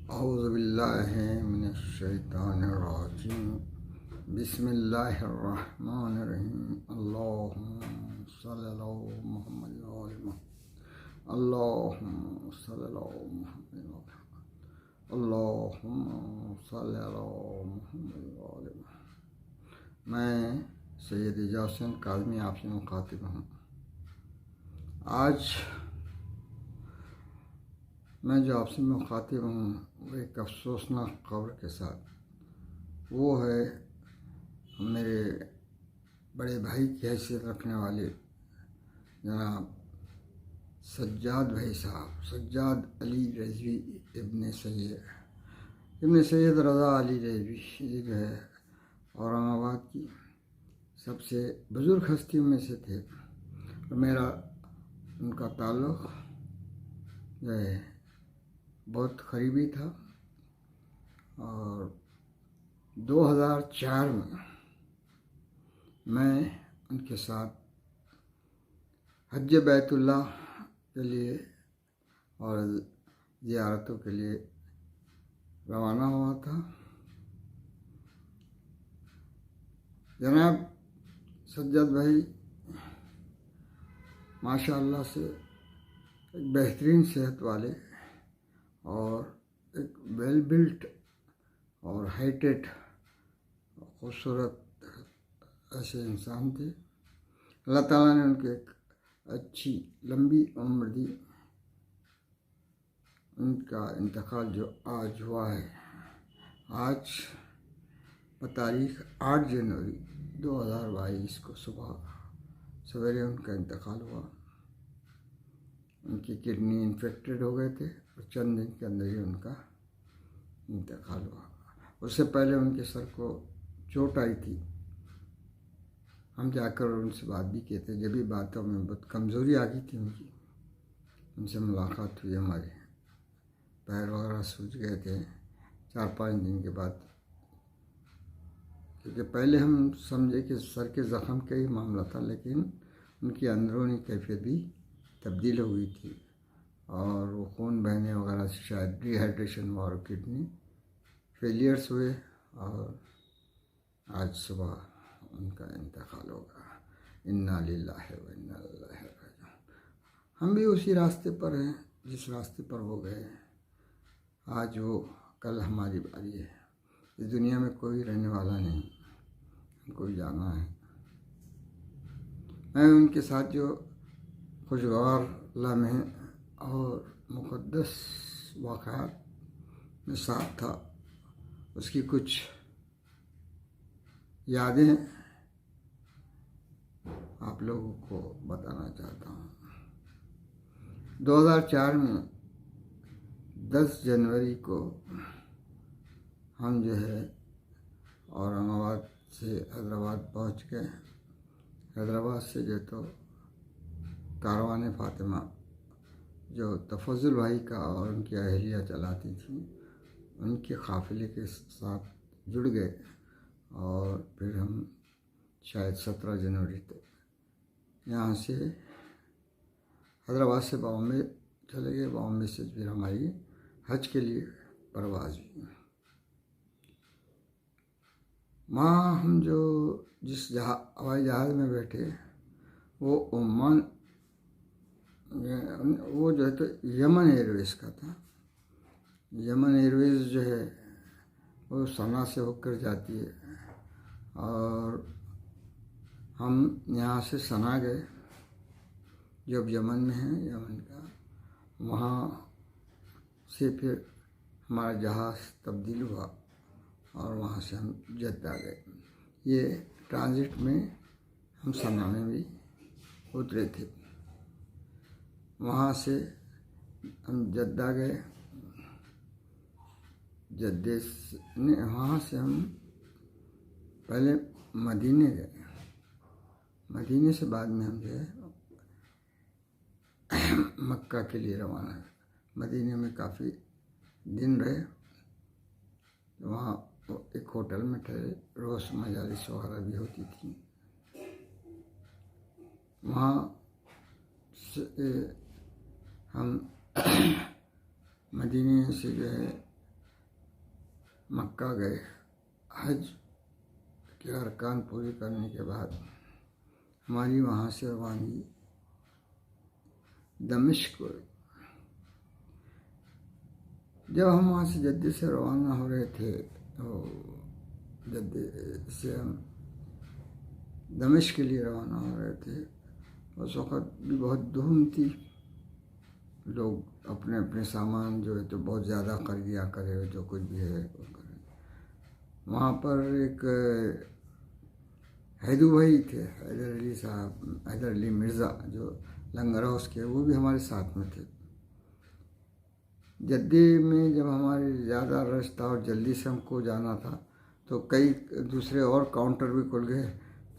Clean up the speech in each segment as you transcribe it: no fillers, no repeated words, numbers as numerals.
औज़ुबिल्लाहि मिनश्शैतानिर्रजीम बिस्मिल्लाहिर्रहमानिर्रहीम अल्लाहुम्मा सल्लि अला मुहम्मद व आलि मुहम्मद अल्लाहुम्मा सल्लि अला मुहम्मद अल्लाहुम्मा सल्लि अला मुहम्मद व आलि मुहम्मद। मैं सैयद एजाज़ हुसैन काज़मी आपसे मुखातिब हूँ। आज मैं जो आपसे मुखातिब हूँ वो एक अफसोसनाक खबर के साथ, वो है मेरे बड़े भाई की हैसियत रखने वाले जनाब सज्जाद भाई साहब, सज्जाद अली रिजवी इब्न सैयद रज़ा अली रिजवी, ये जो है औरंगाबाद की सबसे बुज़ुर्ग हस्तियों में से थे और मेरा उनका ताल्लुक़ जो है बहुत करीबी था। और 2004 में मैं उनके साथ हज बैतुल्लाह के लिए और ज़ियारतों के लिए रवाना हुआ था। जनाब सज्जाद भाई माशाअल्लाह से एक बेहतरीन सेहत वाले और एक वेल बिल्ट और हाइटेड खूबसूरत ऐसे इंसान थे। अल्लाह ताला ने उनके एक अच्छी लंबी उम्र दी। उनका इंतकाल जो आज हुआ है, आज तारीख़ 8 जनवरी 2022 को सुबह सवेरे उनका इंतकाल हुआ। उनकी किडनी इन्फेक्टेड हो गए थे और चंद दिन के अंदर ही उनका इंतकाल हुआ। उससे पहले उनके सर को चोट आई थी। हम जाकर उनसे बात भी किए थे। जब भी बातों में बहुत कमज़ोरी आ गई थी उनकी। उनसे मुलाकात हुई हमारी, पैर वगैरह सूज गए थे 4-5 दिन के बाद, क्योंकि पहले हम समझे कि सर के ज़ख़म का ही मामला था, लेकिन उनकी अंदरूनी कैफियत भी तब्दील हो गई थी और वो खून बहने वगैरह से शायद डिहाइड्रेशन हुआ और किडनी फेलियर्स हुए और आज सुबह उनका इंतकाल होगा। इन्ना लिल्लाहि व इन्ना इलैहि राजिऊन। हम भी उसी रास्ते पर हैं जिस रास्ते पर वो गए। आज वो, कल हमारी बारी है। इस दुनिया में कोई रहने वाला नहीं, हमको जाना है। मैं उनके साथ जो खुशगवार लम्हे और मुक़द्दस वाक़यात में साथ था, उसकी कुछ यादें आप लोगों को बताना चाहता हूँ। 2004 में 10 जनवरी को हम जो है औरंगाबाद से हैदराबाद पहुँच गए। हैदराबाद से जो तो कारवान फ़ातिमा जो तफज़ुल भाई का और उनकी अहलिया चलाती थी, उनके काफ़िले के साथ जुड़ गए और फिर हम शायद 17 जनवरी तक यहाँ से हैदराबाद से बॉम्बे चले गए। बॉम्बे से फिर हमारी हज के लिए परवाज़ हुई। वहाँ हम जो जिस हवाई जहाज़ में बैठे, वो ओमान, वो जो है तो यमन एयरवेज़ का था। यमन एयरवेज़ जो है वो सना से होकर जाती है और हम यहाँ से सना गए, जो अब यमन में है, यमन का। वहाँ से फिर हमारा जहाज़ तब्दील हुआ और वहाँ से हम जद्दा गए। ये ट्रांजिट में हम सना में भी उतरे थे। वहाँ से हम जद्दा गए। जद्दे ने वहाँ से हम पहले मदीने गए। मदीने से बाद में हम जो है मक्का के लिए रवाना हुए। मदीने में काफ़ी दिन रहे। वहाँ एक होटल में ठहरे, रोज़ मजालिस वगैरह भी होती थी। वहाँ से हम मदीने से जो है मक्का गए। हज के अरकान पूरे करने के बाद हमारी वहाँ से रवानगी दमिश्क हुई। जब हम वहाँ से जद्दे से रवाना हो रहे थे तो जद्दे से हम दमिश्क के लिए रवाना हो रहे थे। उस वक़्त भी बहुत धूम थी, लोग अपने अपने सामान जो है तो बहुत ज़्यादा कर दिया करे, जो कुछ भी है वो करें। वहाँ पर एक हैदू भाई थे, हैदर अली साहब, हैदर अली मिर्ज़ा, जो लंगर हाउस के, वो भी हमारे साथ में थे। जद्दे में जब हमारे ज़्यादा रश था और जल्दी से हमको जाना था तो कई दूसरे और काउंटर भी खुल गए।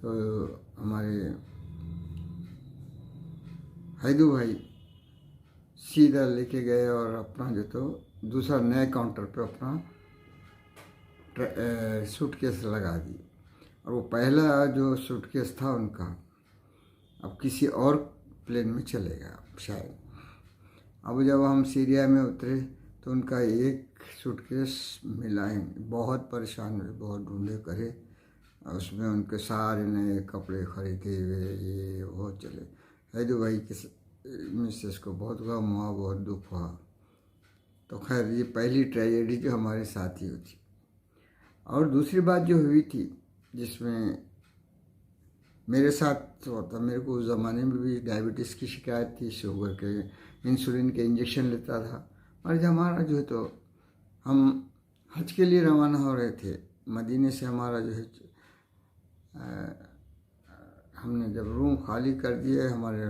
तो हमारे हैदू भाई सीधा लेके गए और अपना जो तो दूसरा नए काउंटर पे अपना सूटकेस लगा दी। और वो पहला जो सूटकेस था उनका अब किसी और प्लेन में चलेगा शायद। अब जब हम सीरिया में उतरे तो उनका एक सूटकेस मिला ही नहीं। बहुत परेशान हुए, बहुत ढूंढे करे, उसमें उनके सारे नए कपड़े खरीदे हुए ये वो चले। हैदू भाई के मिसेस को बहुत गम हुआ, बहुत दुख हुआ। तो खैर ये पहली ट्रेजेडी जो हमारे साथ ही हुई थी। और दूसरी बात जो हुई थी जिसमें मेरे साथ होता, मेरे को उस ज़माने में भी डायबिटीज़ की शिकायत थी, शुगर के इंसुलिन के इंजेक्शन लेता था। और जब हमारा जो है तो हम हज के लिए रवाना हो रहे थे मदीने से, हमारा जो है हमने जब रूम खाली कर दिए, हमारे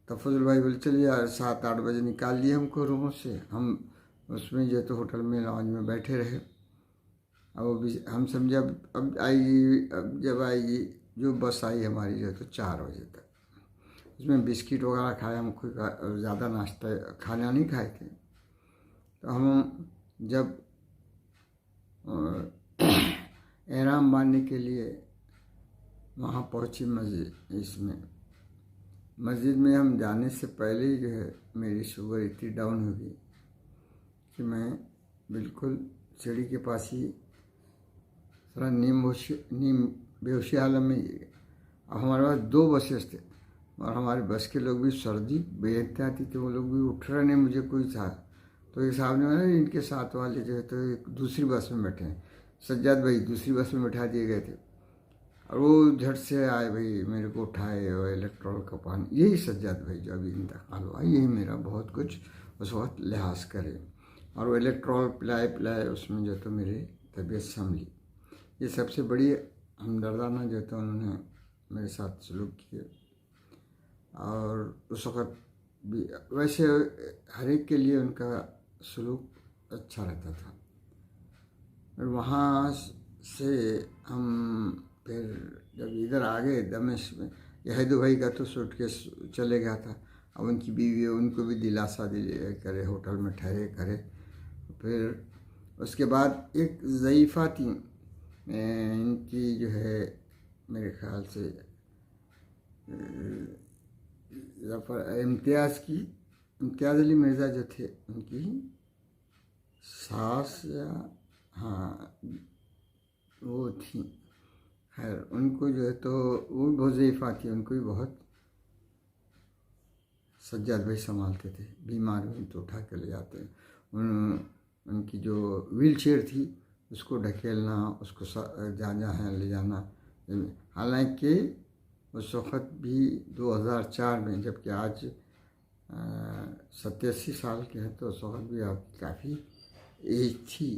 तफजुल भाई बोले चलिए यार 7-8 बजे निकाल दिए हमको रूमों से। हम उसमें जो तो होटल में लॉन्ज में बैठे रहे। अब वो भी हम समझे अब आएगी, अब जब आएगी जो बस आई हमारी जो तो 4 बजे तक। उसमें बिस्किट वगैरह खाए, हम कोई ज़्यादा नाश्ता खाना नहीं खाए थे। तो हम जब एहराम बांधने के लिए वहाँ पहुँची मस्जिद में हम जाने से पहले ही जो है मेरी शुगर इतनी डाउन हो गई कि मैं बिल्कुल सीढ़ी के पास ही थोड़ा नीम बेहोशी हालत में। अब हमारे पास 2 बसेस थे और हमारे बस के लोग भी सर्दी बेहद आती थी, वो लोग भी उठ रहे नहीं, मुझे कोई था। तो एक साहब ने बोला इनके साथ वाले जो है तो एक दूसरी बस में बैठे हैं, सज्जाद भाई दूसरी बस में बैठा दिए गए थे। और वो झट से आए भाई, मेरे को उठाए और इलेक्ट्रॉल का पानी, यही सज्जाद भाई जो अभी इंतकाल हुआ, यही मेरा बहुत कुछ उस वक्त लिहाज करे। और वो इलेक्ट्रॉल पिलाए उसमें जो तो मेरी तबीयत संभली। ये सबसे बड़ी हमदर्दाना जो तो उन्होंने मेरे साथ सलूक किए। और उस वक़्त भी वैसे हर एक के लिए उनका सलूक अच्छा रहता था। और वहाँ से हम फिर जब इधर आ गए दमिश्क में, हैदू भाई का तो सूटकेस चले गया था। अब उनकी बीवी, उनको भी दिलासा दिले करे, होटल में ठहरे करे। फिर उसके बाद एक ज़ईफ़ा थी इनकी जो है मेरे ख्याल से इम्तियाज़ अली मिर्ज़ा जो थे उनकी सास या हाँ वो थी। खैर उनको जो है तो वो भी बहुत ज़ईफ़ा थी, उनको भी बहुत सज्जाद भाई संभालते थे, बीमार हुई तो उठा के ले जाते। उनकी जो व्हील चेयर थी उसको ढकेलना, उसको जाना है ले जाना। हालांकि उस वक़्त भी 2004 में, जबकि आज 87 साल के हैं, तो उस वक़्त भी आपकी काफ़ी एज थी।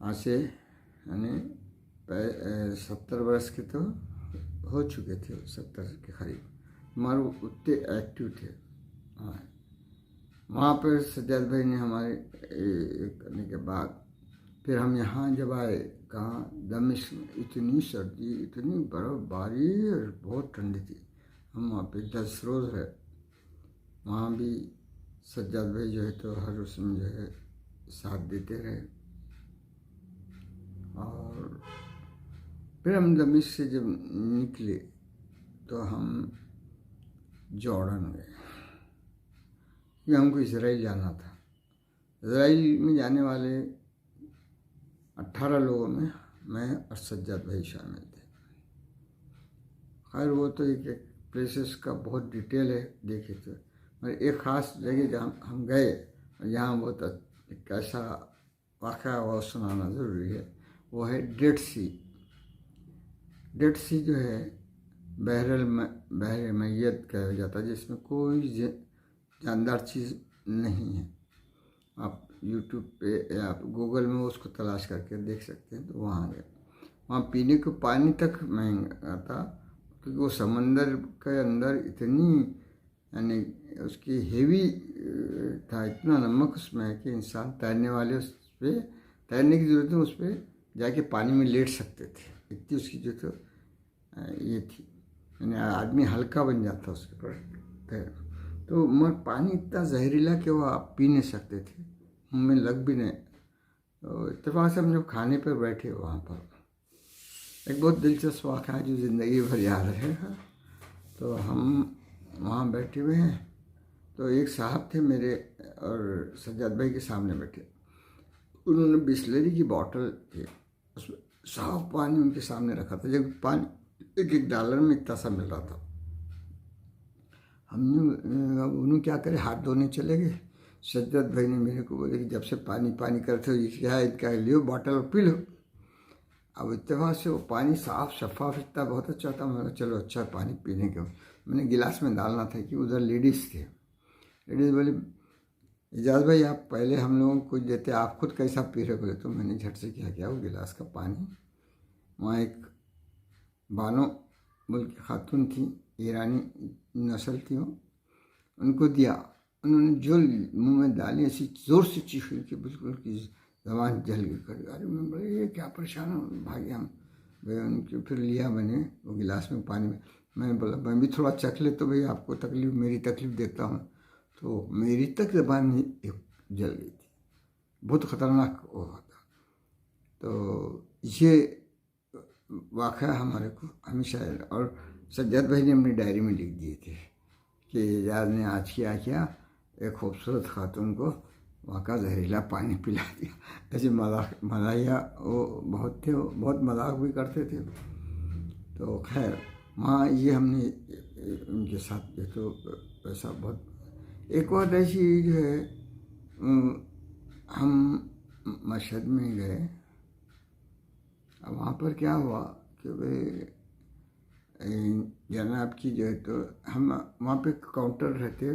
आज से यानी 70 वर्ष के तो हो चुके थे, 70 के करीब। हमारे उतने एक्टिव थे। हाँ, वहाँ पर सज्जाद भाई ने हमारे करने के बाद फिर हम यहाँ जब आए, कहाँ दमिश्क में इतनी सर्दी, इतनी बर्फ़बारी और बहुत ठंडी थी। हम वहाँ पे 10 रोज़ रहे। वहाँ भी सज्जाद भाई जो है तो हर उसमें जो है साथ देते रहे। और फिर हम दमिश्क से जब निकले तो हम जॉर्डन गए, कि हमको इसराइल जाना था। इसराइल में जाने वाले 18 लोगों में मैं और सज्जाद भाई शामिल थे। खैर वो तो एक प्लेसेस का बहुत डिटेल है, देखे तो मगर एक ख़ास जगह जहाँ हम गए और यहाँ बहुत कैसा वाक़या हुआ सुनाना ज़रूरी है। वो है डेड सी। डेड सी जो है बहर मैयत कहा जाता है, जिसमें कोई जानदार चीज़ नहीं है। आप यूट्यूब पे या आप गूगल में उसको तलाश करके देख सकते हैं। तो वहाँ गए, वहाँ पीने को पानी तक महंगा था, क्योंकि वो समंदर के अंदर इतनी यानी उसकी हेवी था, इतना नमक उसमें है कि इंसान तैरने वाले उस पर तैरने की ज़रूरत नहीं, उस पर जाके पानी में लेट सकते थे, इतनी उसकी जो तो ये थी, यानी आदमी हल्का बन जाता उसके पर तैर। तो मगर पानी इतना जहरीला कि वो आप पी नहीं सकते थे, मुँह में लग भी नहीं। तो इत्तेफाक से हम जब खाने पर बैठे वहाँ पर एक बहुत दिलचस्प वाक़या है जो ज़िंदगी भर याद रहेगा। तो हम वहाँ बैठे हुए हैं, तो एक साहब थे मेरे और सज्जाद भाई के सामने बैठे, उन्होंने बिस्लरी की बॉटल थी, उसमें साफ पानी उनके सामने रखा था, जब पानी एक $1 में इतना सा मिल रहा था। हमने उन्होंने क्या करे, हाथ धोने चले गए। सज्जाद भाई ने मेरे को बोले कि जब से पानी पानी करते हो ये क्या है, इनका लियो बॉटल और पी लो। अब इत्तेफाक से वो पानी साफ शफाफ इतना बहुत अच्छा था। मैंने चलो अच्छा पानी पीने के, मैंने गिलास में डालना था कि उधर लेडीज़ थे। लेडीज़ बोली एजाज भाई आप पहले हम लोगों को कुछ देते, आप खुद कैसा पी रहे बोले। तो मैंने झट से क्या किया, वो गिलास का पानी, वहाँ एक बानो बोल के खातून थी, ईरानी नस्ल थी वो, उनको दिया। उन्होंने जो मुंह में डाली ऐसी ज़ोर से चीखी कि बिल्कुल की ज़बान जल गई कर। अरे मैं बोले ये क्या परेशान हो, भागे हम भाई। उनके फिर लिया मैंने वो गिलास में पानी में, मैंने बोला मैं भी थोड़ा चख ले तो भाई आपको तकलीफ़, मेरी तकलीफ़ देता हूँ। तो मेरी तक ज़बान ही जल गई थी, बहुत ख़तरनाक वो था। तो ये वाक़या हमारे को हमेशा, और सज्जाद भाई ने अपनी डायरी में लिख दिए थे कि एजाज ने आज क्या किया, एक खूबसूरत खातून को वहाँ का जहरीला पानी पिला दिया। ऐसे मज़ाहिया वो बहुत थे, वो बहुत मजाक भी करते थे। तो खैर वहाँ ये हमने उनके साथ जो तो वैसा बहुत। एक और ऐसी जो है, हम मशहद में गए। अब वहाँ पर क्या हुआ कि भाई जनाब की जो है, तो हम वहाँ पे काउंटर रहते,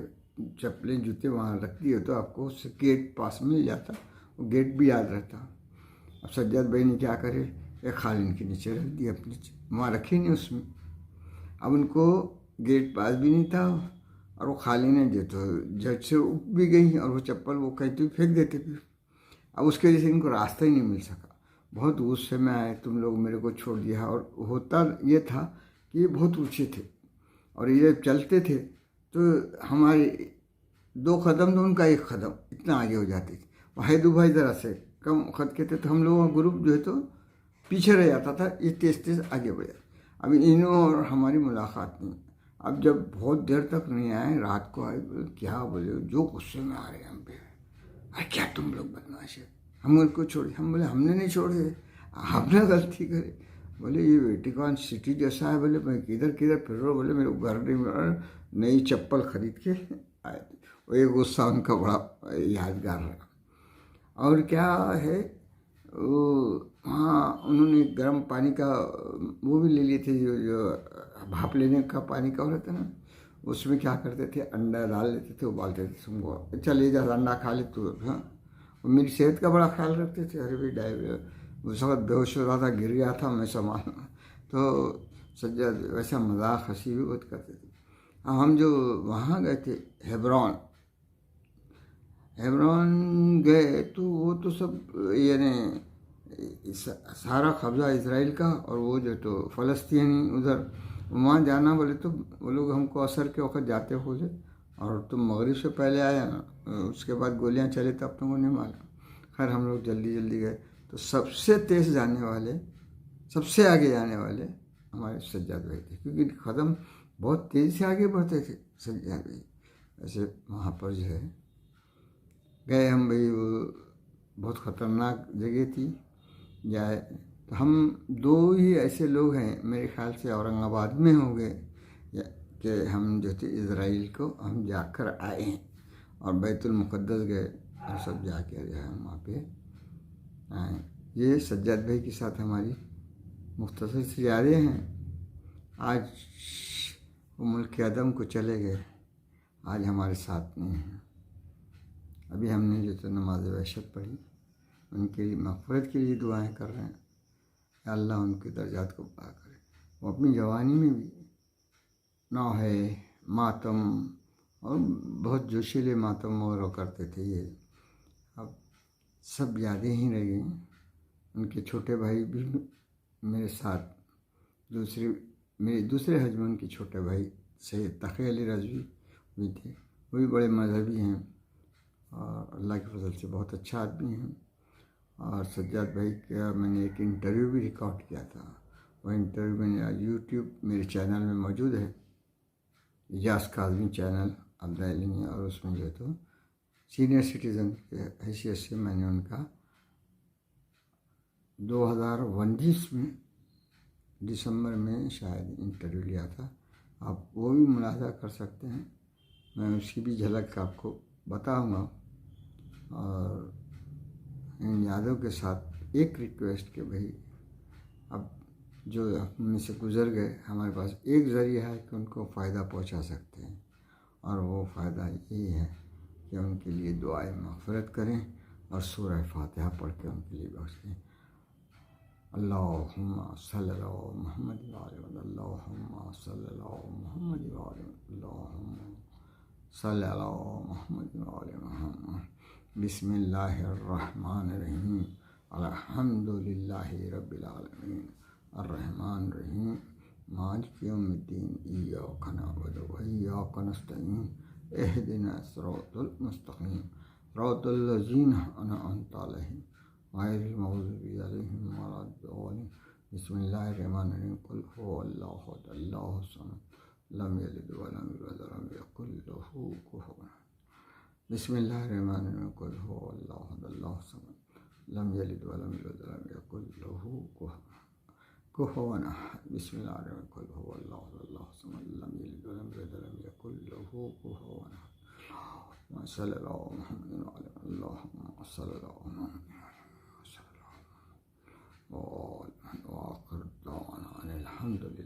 चप्पलें जूते वहाँ रख दिए तो आपको उससे गेट पास मिल जाता, वो गेट भी याद रहता। अब सज्जाद भाई ने क्या करे, एक खालिन के नीचे रख दिया, अपनी वहाँ रखी नहीं उसमें। अब उनको गेट पास भी नहीं था, और वो खालिन जो तो झट से उठ भी गई, और वो चप्पल वो कहीं तो फेंक देते फिर। अब उसके वजह से इनको रास्ता ही नहीं मिल सका। बहुत गुस्से में आए, तुम लोग मेरे को छोड़ दिया। और होता ये था कि ये बहुत ऊँचे थे, और ये जब चलते थे तो हमारे 2 कदम तो उनका 1 कदम इतना आगे हो जाते थे। वाहिद भाई ज़रा से कम खत के थे, तो हम लोगों का ग्रुप जो है तो पीछे रह जाता था, ये तेज़ तेज़ आगे बढ़ जाता। अभी इन्हों और हमारी मुलाकात नहीं। अब जब बहुत देर तक नहीं आए, रात को आए, बोले क्या बोले, जो गुस्से में आ रहे हैं हम पे, अरे क्या तुम लोग बदमाश है, हम उनको छोड़े। हम बोले हमने नहीं छोड़े, आपने गलती करी। बोले ये वेटिकन सिटी जैसा है, बोले मैं किधर किधर फिर रहा हूँ, बोले मेरे घर नहीं मिल रहा, नई चप्पल खरीद के आए थे। वो एक गुस्सा उनका बड़ा यादगार रहा। और क्या है, वो हाँ उन्होंने गर्म पानी का वो भी ले लिए थे, जो भाप लेने का पानी का रहता ना, उसमें क्या करते थे, अंडा डाल लेते थे, उबालते थे। तुमको चले जा अंडा खा ले तो। हाँ, और मेरी सेहत का बड़ा ख्याल रखते थे। अरे भाई उस वक्त बेहोश हो रहा था, गिर गया था मैं संभाल। तो सज्जाद वैसा मजाक हंसी भी बहुत करते थे। हाँ, हम जो वहाँ गए थे हेब्रोन गए, तो वो तो सब यानी सारा कब्ज़ा इसराइल का, और वो जो तो फ़लस्तीनी उधर, वहाँ जाना बोले तो वो लोग हमको असर के वक्त जाते बोले, और तुम मगरिब से पहले आया ना, उसके बाद गोलियाँ चले तब तुमको नहीं मालूम। खैर हम लोग जल्दी जल्दी गए, तो सबसे तेज़ जाने वाले, सबसे आगे जाने वाले हमारे सज्जाद भाई थे, क्योंकि कदम बहुत तेज़ी से आगे बढ़ते थे सज्जाद भाई। ऐसे वहाँ पर जो है गए हम भाई, वो बहुत ख़तरनाक जगह थी। जाए तो हम दो ही ऐसे लोग हैं मेरे ख्याल से औरंगाबाद में होंगे कि हम जो थे इज़राइल को हम जाकर आए हैं और बैतुल मुक़द्दस गए और सब जाके जो है हम वहाँ पे आए। ये सज्जाद भाई के साथ हमारी मुख्तसर से यादें हैं। आज वो मुल्क अदम को चले गए, आज हमारे साथ नहीं हैं। अभी हमने जो तो नमाज वहशत पढ़ी, उनकी मग़फ़िरत के लिए दुआएं कर रहे हैं, या अल्लाह उनके दर्जात को बढ़ा करे। वो अपनी जवानी में भी नौहे मातम और बहुत जोशीले मातम वगैरह करते थे। ये अब सब यादें ही रह गई। उनके छोटे भाई भी मेरे साथ, मेरे दूसरे हस्बैंड के छोटे भाई सैयद तक़ी अली रज़वी भी थे, वो भी बड़े मजहबी हैं और अल्लाह के फजल से बहुत अच्छा आदमी हैं। और सज्जाद भाई का मैंने एक इंटरव्यू भी रिकॉर्ड किया था, वह इंटरव्यू मैंने यूट्यूब मेरे चैनल में मौजूद है, इजाज़ काज़मी चैनल, आप देख लेंगे। और उसमें जो है तो सीनियर सिटीज़न के हैसियत से मैंने उनका 2019 में दिसंबर में शायद इंटरव्यू लिया था। आप वो भी मुलाहिज़ा कर सकते हैं, मैं उसकी भी झलक आपको बताऊंगा। और इन यादों के साथ एक रिक्वेस्ट कि भाई अब जो हम से गुज़र गए, हमारे पास एक ज़रिया है कि उनको फ़ायदा पहुंचा सकते हैं, और वो फ़ायदा ये है कि उनके लिए दुआए मग़फ़िरत करें और सूरह फ़ातिहा पढ़ के उनके लिए बख्शें। अल्लाहुम्मा सल्ली अला मुहम्मद व अला अल्लाहुम्मा सल्ली अला मुहम्मद व अला अल्लाहुम्मा सल्ली अला मुहम्मद व अला मुहम्मद। बिस्मिल्लाहिर्रहमानिर्रहीम। अल्हम्दुलिल्लाहि रब्बिल आलमीन अर्रहमानिर्रहीम मालिकि यौमिद्दीन इय्याका नअबुदु व इय्याका नस्तईन इहदिना सिरातल मुस्तक़ीम सिरातल लज़ीना अनअमता अलैहिम गैरिल मग़ज़ूबि अलैहिम वलद्दालिन। बिस्मिल्लाहिर्रहमानिर्रहीम। कुल हुवल्लाहु अहद अल्लाहु समद लम यलिद व लम यूलद व लम यकुल लहू कुफुवन अहद। बिस्मिल्लाहिर्रहमानिर्रहीम। कुल हुवल्लाहु अहद अल्लाहु समद लम यलिद व लम यूलद व लम यकुल लहू कुफुवन अहद। बिस्मिल्लाहिर्रहमानिर्रहीम। कुल हुवल्लाहु अहद अल्लाहु समद लम यलिद व लम यूलद व लम यकुल लहू कुफुवन अहद। सल्लल्लाहु अलैहि व सल्लम। अल्लाहुम्मा सल्ली अला मुहम्मद व आखिर दावाना अनिल हम्दुलिल्लाह।